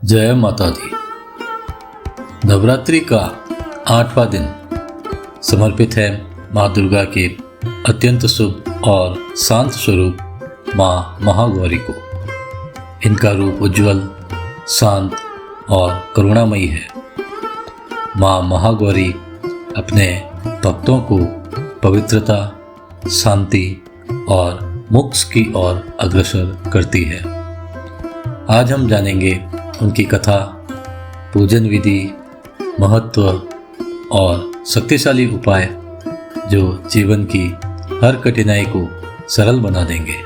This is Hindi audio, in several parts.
जय माता दी। नवरात्रि का 8वां दिन समर्पित है माँ दुर्गा के अत्यंत शुभ और शांत स्वरूप माँ महागौरी को। इनका रूप उज्ज्वल, शांत और करुणामयी है। माँ महागौरी अपने भक्तों को पवित्रता, शांति और मोक्ष की ओर अग्रसर करती है। आज हम जानेंगे उनकी कथा, पूजन विधि, महत्व और शक्तिशाली उपाय जो जीवन की हर कठिनाई को सरल बना देंगे।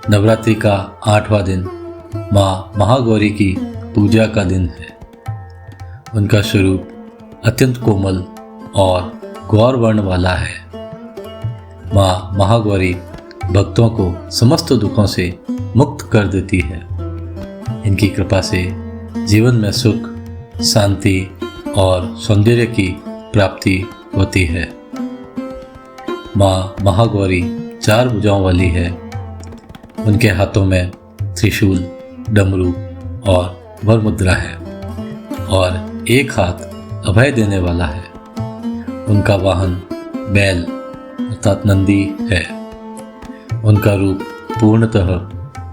नवरात्रि का 8वां दिन माँ महागौरी की पूजा का दिन है। उनका स्वरूप अत्यंत कोमल और गौर वर्ण वाला है। माँ महागौरी भक्तों को समस्त दुखों से मुक्त कर देती है। इनकी कृपा से जीवन में सुख, शांति और सौंदर्य की प्राप्ति होती है। माँ महागौरी 4 भुजाओं वाली है। उनके हाथों में त्रिशूल, डमरू और वरमुद्रा है और एक हाथ अभय देने वाला है। उनका वाहन बैल अर्थात नंदी है। उनका रूप पूर्णतः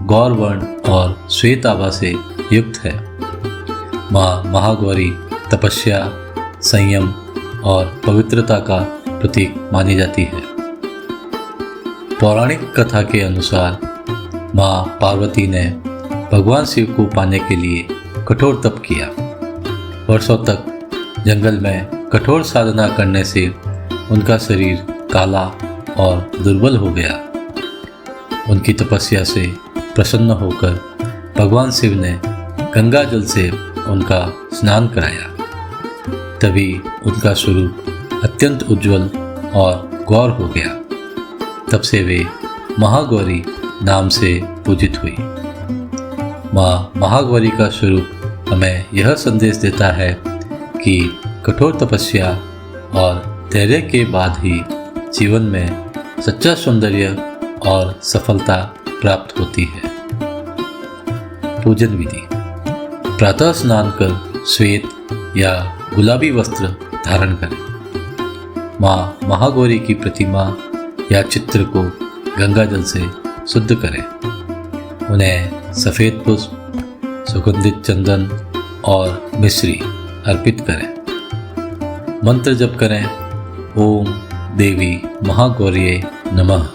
गौर वर्ण और श्वेत आभा से युक्त है। माँ महागौरी तपस्या, संयम और पवित्रता का प्रतीक मानी जाती है। पौराणिक कथा के अनुसार माँ पार्वती ने भगवान शिव को पाने के लिए कठोर तप किया। वर्षों तक जंगल में कठोर साधना करने से उनका शरीर काला और दुर्बल हो गया। उनकी तपस्या से प्रसन्न होकर भगवान शिव ने गंगा जल से उनका स्नान कराया। तभी उनका स्वरूप अत्यंत उज्जवल और गौर हो गया। तब से वे महागौरी नाम से पूजित हुई। माँ महागौरी का स्वरूप हमें यह संदेश देता है कि कठोर तपस्या और धैर्य के बाद ही जीवन में सच्चा सौंदर्य और सफलता प्राप्त होती है। पूजन विधि: प्रातः स्नान कर श्वेत या गुलाबी वस्त्र धारण करें। माँ महागौरी की प्रतिमा या चित्र को गंगा जल से शुद्ध करें। उन्हें सफ़ेद पुष्प, सुगंधित चंदन और मिश्री अर्पित करें। मंत्र जप करें: ओम देवी महागौर्ये नमः।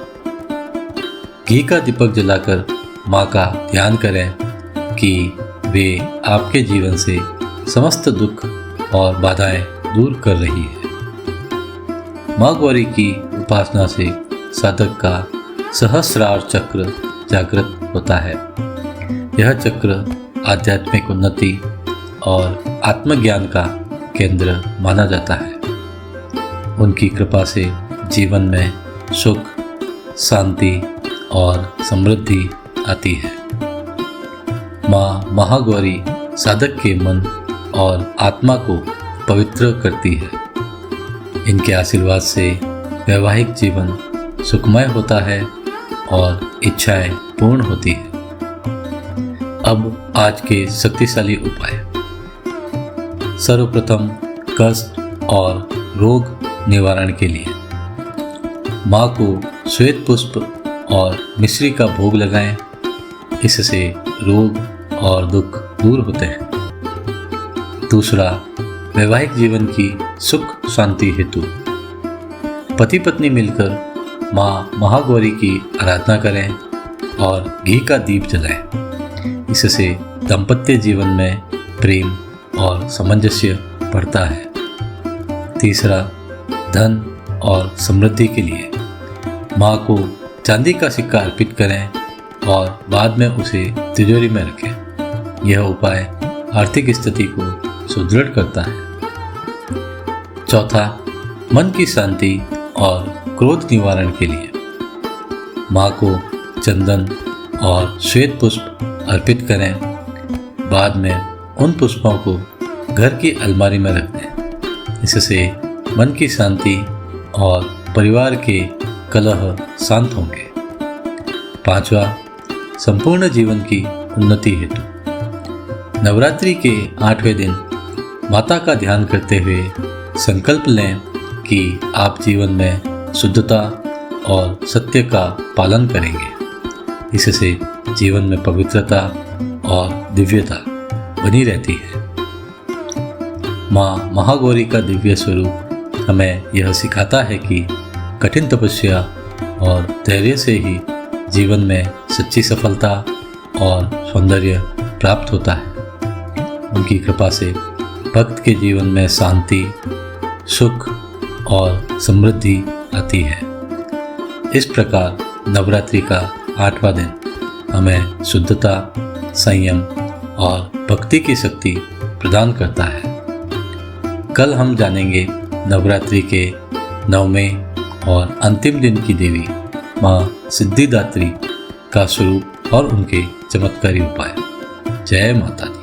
घी का दीपक जलाकर माँ का ध्यान करें कि वे आपके जीवन से समस्त दुख और बाधाएं दूर कर रही है। माँ गौरी की उपासना से साधक का सहस्रार चक्र जागृत होता है। यह चक्र आध्यात्मिक उन्नति और आत्मज्ञान का केंद्र माना जाता है। उनकी कृपा से जीवन में सुख, शांति और समृद्धि आती है। माँ महागौरी साधक के मन और आत्मा को पवित्र करती है। इनके आशीर्वाद से वैवाहिक जीवन सुखमय होता है और इच्छाएं पूर्ण होती है। अब आज के शक्तिशाली उपाय। सर्वप्रथम कष्ट और रोग निवारण के लिए माँ को श्वेत पुष्प और मिश्री का भोग लगाएं। इससे रोग और दुख दूर होते हैं। दूसरा, वैवाहिक जीवन की सुख शांति हेतु पति पत्नी मिलकर माँ महागौरी की आराधना करें और घी का दीप जलाएं। इससे दाम्पत्य जीवन में प्रेम और सामंजस्य बढ़ता है। तीसरा, धन और समृद्धि के लिए माँ को चांदी का सिक्का अर्पित करें और बाद में उसे तिजोरी में रखें। यह उपाय आर्थिक स्थिति को सुदृढ़ करता है। चौथा, मन की शांति और क्रोध निवारण के लिए माँ को चंदन और श्वेत पुष्प अर्पित करें। बाद में उन पुष्पों को घर की अलमारी में रख दें। इससे मन की शांति और परिवार के कलह शांत होंगे। पांचवा, संपूर्ण जीवन की उन्नति हेतु नवरात्रि के 8वें दिन माता का ध्यान करते हुए संकल्प लें कि आप जीवन में शुद्धता और सत्य का पालन करेंगे। इससे जीवन में पवित्रता और दिव्यता बनी रहती है। माँ महागौरी का दिव्य स्वरूप हमें यह सिखाता है कि कठिन तपस्या और धैर्य से ही जीवन में सच्ची सफलता और सौंदर्य प्राप्त होता है। उनकी कृपा से भक्त के जीवन में शांति, सुख और समृद्धि आती है। इस प्रकार नवरात्रि का 8वां दिन हमें शुद्धता, संयम और भक्ति की शक्ति प्रदान करता है। कल हम जानेंगे नवरात्रि के 9वें और अंतिम दिन की देवी माँ सिद्धिदात्री का स्वरूप और उनके चमत्कारी उपाय। जय माता दी।